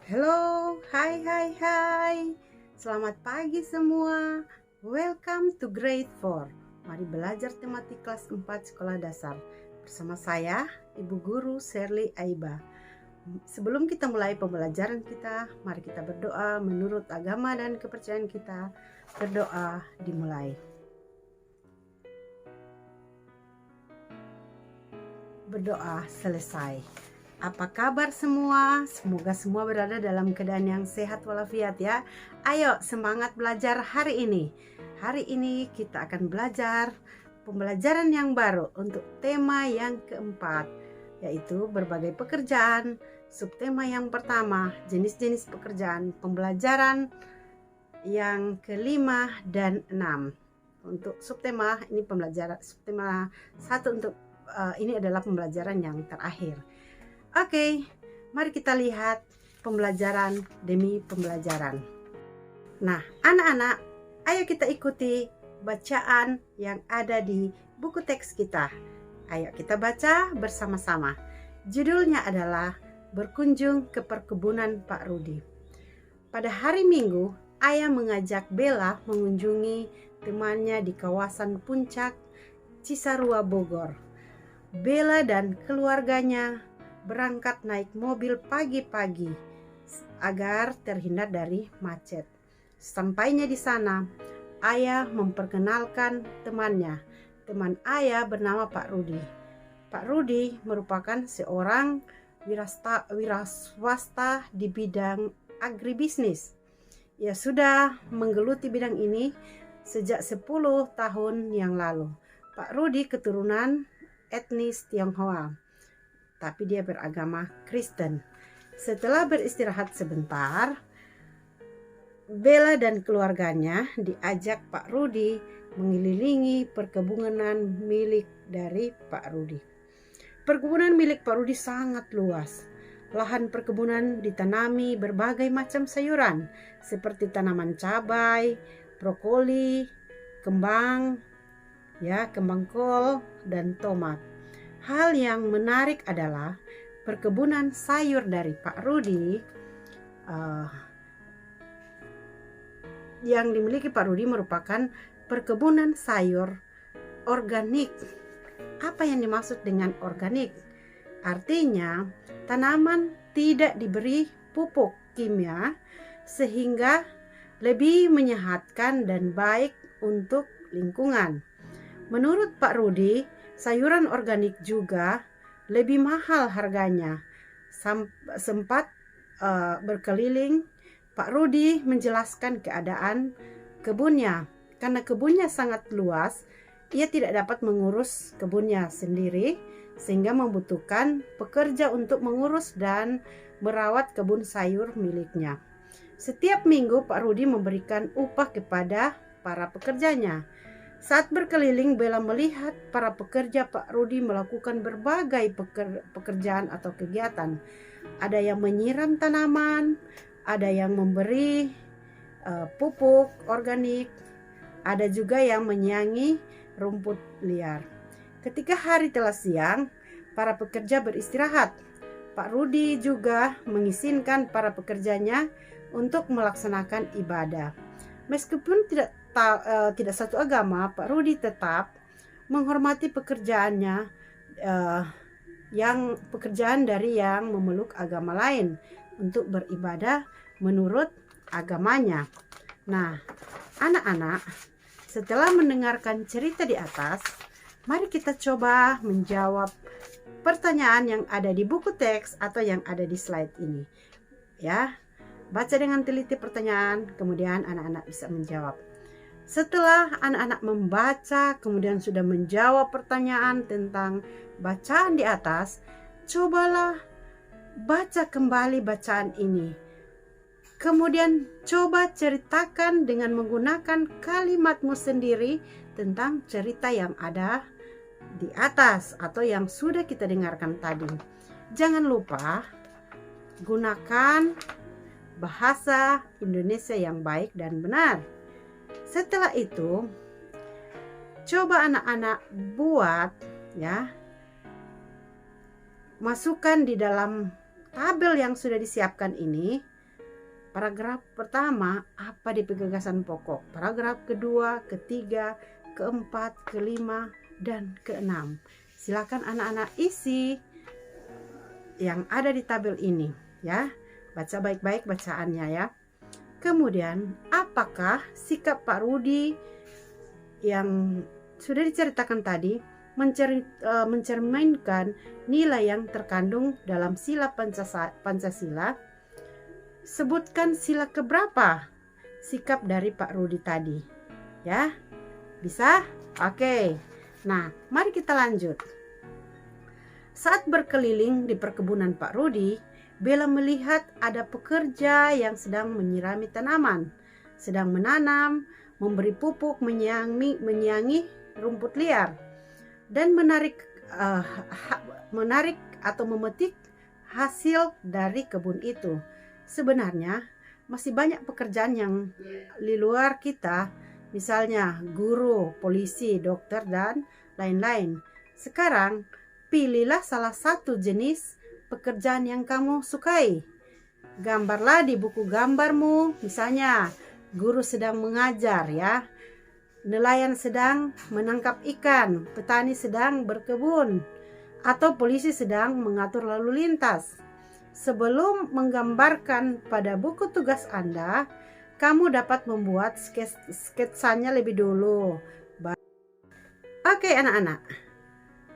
Halo, hai. Selamat pagi semua. Welcome to grade 4. Mari belajar tematik kelas 4 sekolah dasar. Bersama saya, Ibu Guru Sherly Aiba. Sebelum kita mulai pembelajaran kita, mari kita berdoa menurut agama dan kepercayaan kita. Berdoa dimulai. Berdoa selesai. Apa kabar semua? Semoga semua berada dalam keadaan yang sehat walafiat ya. Ayo semangat belajar hari ini. Hari ini kita akan belajar pembelajaran yang baru untuk tema yang keempat, yaitu berbagai pekerjaan. Subtema yang pertama, jenis-jenis pekerjaan. Pembelajaran yang kelima dan 6. Untuk subtema ini pembelajaran subtema 1 untuk ini adalah pembelajaran yang terakhir. Oke, mari kita lihat pembelajaran demi pembelajaran. Nah, anak-anak, ayo kita ikuti bacaan yang ada di buku teks kita. Ayo kita baca bersama-sama. Judulnya adalah Berkunjung ke Perkebunan Pak Rudi. Pada hari Minggu, ayah mengajak Bella mengunjungi temannya di kawasan Puncak, Cisarua, Bogor. Bella dan keluarganya berangkat naik mobil pagi-pagi agar terhindar dari macet. Sampainya di sana, ayah memperkenalkan temannya. Teman ayah bernama Pak Rudi. Pak Rudi merupakan seorang wiraswasta di bidang agribisnis. Ia sudah menggeluti bidang ini sejak 10 tahun yang lalu. Pak Rudi keturunan etnis Tionghoa, tapi dia beragama Kristen. Setelah beristirahat sebentar, Bella dan keluarganya diajak Pak Rudi mengelilingi perkebunan milik dari Pak Rudi. Perkebunan milik Pak Rudi sangat luas. Lahan perkebunan ditanami berbagai macam sayuran seperti tanaman cabai, brokoli, kembang kol, dan tomat. Hal yang menarik adalah perkebunan sayur dari Pak Rudi yang dimiliki Pak Rudi merupakan perkebunan sayur organik. Apa yang dimaksud dengan organik? Artinya tanaman tidak diberi pupuk kimia sehingga lebih menyehatkan dan baik untuk lingkungan. Menurut Pak Rudi, sayuran organik juga lebih mahal harganya. Sempat berkeliling, Pak Rudi menjelaskan keadaan kebunnya. Karena kebunnya sangat luas, ia tidak dapat mengurus kebunnya sendiri, sehingga membutuhkan pekerja untuk mengurus dan merawat kebun sayur miliknya. Setiap minggu Pak Rudi memberikan upah kepada para pekerjanya. Saat berkeliling, Bella melihat para pekerja Pak Rudi melakukan berbagai pekerjaan atau kegiatan. Ada yang menyiram tanaman, ada yang memberi pupuk organik, ada juga yang menyiangi rumput liar. Ketika hari telah siang, para pekerja beristirahat. Pak Rudi juga mengizinkan para pekerjanya untuk melaksanakan ibadah. Meskipun tidak satu agama, Pak Rudi tetap menghormati pekerjaannya yang pekerjaan dari yang memeluk agama lain untuk beribadah menurut agamanya. Nah, anak-anak, setelah mendengarkan cerita di atas, mari kita coba menjawab pertanyaan yang ada di buku teks atau yang ada di slide ini. Ya, baca dengan teliti pertanyaan, kemudian anak-anak bisa menjawab. Setelah anak-anak membaca, kemudian sudah menjawab pertanyaan tentang bacaan di atas, cobalah baca kembali bacaan ini. Kemudian coba ceritakan dengan menggunakan kalimatmu sendiri tentang cerita yang ada di atas atau yang sudah kita dengarkan tadi. Jangan lupa gunakan bahasa Indonesia yang baik dan benar. Setelah itu, coba anak-anak buat masukkan di dalam tabel yang sudah disiapkan ini Paragraf pertama, apa di gagasan pokok? Paragraf kedua, ketiga, keempat, kelima, dan keenam. Silakan anak-anak isi yang ada di tabel ini ya. Baca baik-baik bacaannya ya. Kemudian, apakah sikap Pak Rudi yang sudah diceritakan tadi mencerminkan nilai yang terkandung dalam sila Pancasila? Sebutkan sila keberapa sikap dari Pak Rudi tadi. Ya, bisa? Oke. Nah, mari kita lanjut. Saat berkeliling di perkebunan Pak Rudi, Bella melihat ada pekerja yang sedang menyirami tanaman, sedang menanam, memberi pupuk, menyiangi rumput liar, dan menarik atau memetik hasil dari kebun itu. Sebenarnya masih banyak pekerjaan yang di luar kita, misalnya guru, polisi, dokter, dan lain-lain. Sekarang, pilihlah salah satu jenis pekerjaan yang kamu sukai. Gambarlah di buku gambarmu, misalnya guru sedang mengajar ya, nelayan sedang menangkap ikan, petani sedang berkebun, atau polisi sedang mengatur lalu lintas. Sebelum menggambarkan pada buku tugas Anda, kamu dapat membuat sketsanya lebih dulu. Oke anak-anak,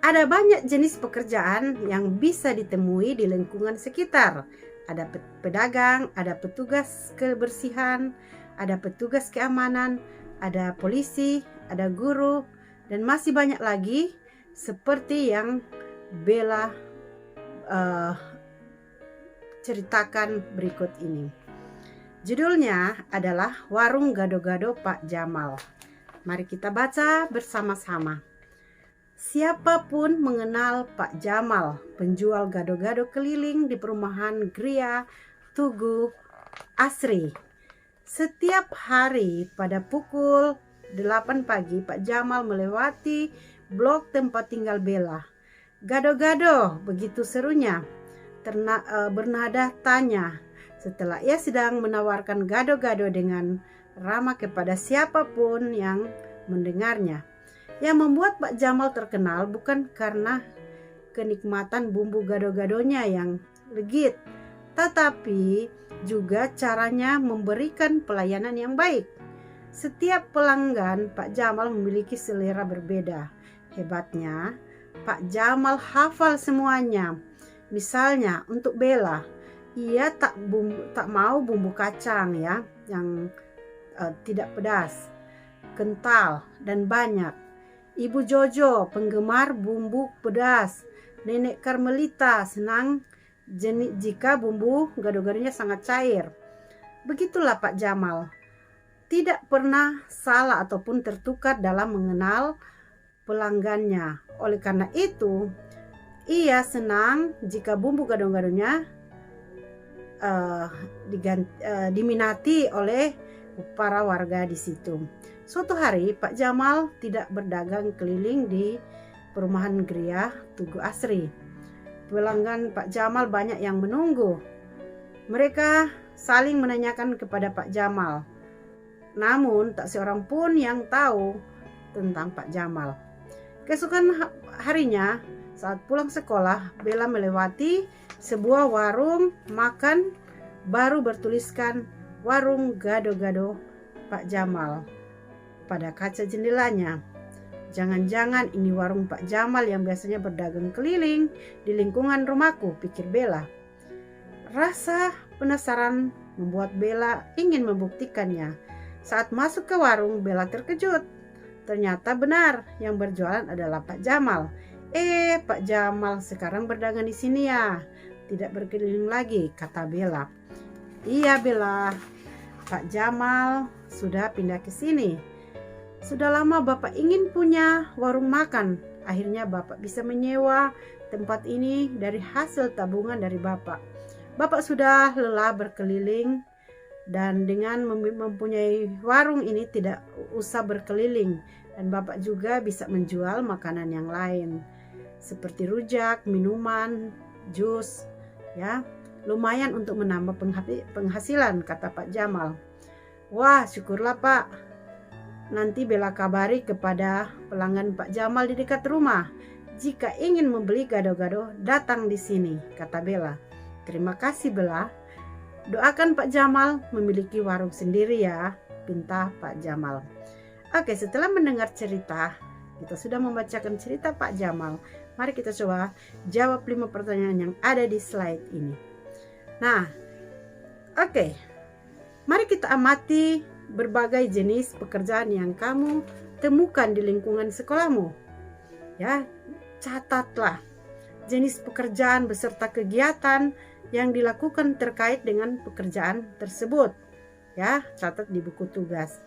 ada banyak jenis pekerjaan yang bisa ditemui di lingkungan sekitar. Ada pedagang, ada petugas kebersihan, ada petugas keamanan, ada polisi, ada guru, dan masih banyak lagi seperti yang Bella ceritakan berikut ini. Judulnya adalah Warung Gado-Gado Pak Jamal. Mari kita baca bersama-sama. Siapapun mengenal Pak Jamal, penjual gado-gado keliling di perumahan Gria Tugu Asri. Setiap hari pada pukul 8 pagi, Pak Jamal melewati blok tempat tinggal Bella. Gado-gado, begitu serunya. Bernada tanya, setelah ia sedang menawarkan gado-gado dengan ramah kepada siapapun yang mendengarnya. Yang membuat Pak Jamal terkenal bukan karena kenikmatan bumbu gado-gadonya yang legit, tetapi juga caranya memberikan pelayanan yang baik. Setiap pelanggan Pak Jamal memiliki selera berbeda. Hebatnya, Pak Jamal hafal semuanya. Misalnya untuk Bella, ia tak mau bumbu kacang ya, yang tidak pedas, kental dan banyak. Ibu Jojo penggemar bumbu pedas. Nenek Karmelita senang jika bumbu gado-gadonya sangat cair. Begitulah Pak Jamal. Tidak pernah salah ataupun tertukar dalam mengenal pelanggannya. Oleh karena itu, ia senang jika bumbu gado-gadonya diminati oleh para warga di situ. Suatu hari Pak Jamal tidak berdagang keliling di perumahan Gria Tugu Asri. Pelanggan Pak Jamal banyak yang menunggu. Mereka saling menanyakan kepada Pak Jamal. Namun tak seorang pun yang tahu tentang Pak Jamal. Keesokan harinya, saat pulang sekolah, Bella melewati sebuah warung makan baru bertuliskan Warung Gado-Gado Pak Jamal pada kaca jendelanya. Jangan-jangan ini warung Pak Jamal yang biasanya berdagang keliling di lingkungan rumahku, pikir Bella. Rasa penasaran membuat Bella ingin membuktikannya. Saat masuk ke warung, Bella terkejut. Ternyata benar yang berjualan adalah Pak Jamal. Pak Jamal sekarang berdagang di sini ya, tidak berkeliling lagi, kata Bella. Iya Bella, Pak Jamal sudah pindah ke sini. Sudah lama Bapak ingin punya warung makan. Akhirnya Bapak bisa menyewa tempat ini dari hasil tabungan dari Bapak. Bapak sudah lelah berkeliling dan dengan mempunyai warung ini tidak usah berkeliling. Dan Bapak juga bisa menjual makanan yang lain seperti rujak, minuman, jus, ya. lumayan untuk menambah penghasilan, kata Pak Jamal. Wah, syukurlah Pak. Nanti Bella kabari kepada pelanggan Pak Jamal di dekat rumah. Jika ingin membeli gado-gado, datang di sini, kata Bella. Terima kasih Bella. Doakan Pak Jamal memiliki warung sendiri ya, pinta Pak Jamal. Oke, setelah mendengar cerita, kita sudah membacakan cerita Pak Jamal. Mari kita coba jawab 5 pertanyaan yang ada di slide ini. Nah, oke. Mari kita amati berbagai jenis pekerjaan yang kamu temukan di lingkungan sekolahmu. Ya, catatlah jenis pekerjaan beserta kegiatan yang dilakukan terkait dengan pekerjaan tersebut. Ya, catat di buku tugas.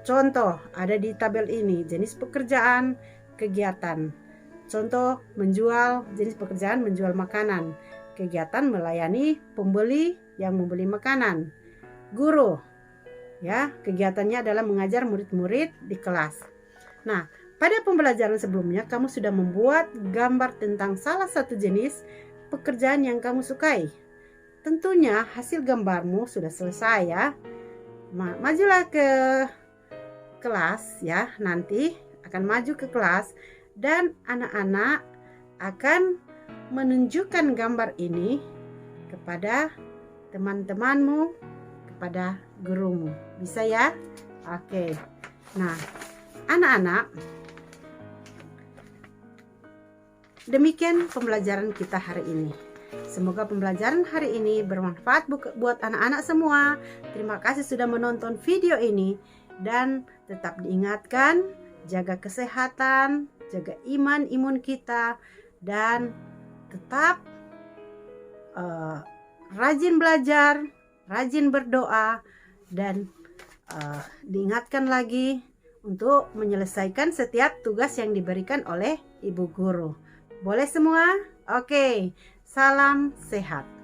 Contoh ada di tabel ini, jenis pekerjaan, kegiatan. Contoh jenis pekerjaan menjual makanan. Kegiatan melayani pembeli yang membeli makanan. Guru, ya, kegiatannya adalah mengajar murid-murid di kelas. Nah, pada pembelajaran sebelumnya kamu sudah membuat gambar tentang salah satu jenis pekerjaan yang kamu sukai. Tentunya hasil gambarmu sudah selesai ya. Majulah ke kelas ya, nanti akan maju ke kelas dan anak-anak akan menunjukkan gambar ini kepada teman-temanmu, kepada gurumu. Bisa ya? Oke. Nah, anak-anak, demikian pembelajaran kita hari ini. Semoga pembelajaran hari ini bermanfaat buat anak-anak semua. Terima kasih sudah menonton video ini dan tetap diingatkan, jaga kesehatan, jaga imun kita, dan tetap rajin belajar, rajin berdoa, dan diingatkan lagi untuk menyelesaikan setiap tugas yang diberikan oleh ibu guru. Boleh semua? Oke, salam sehat.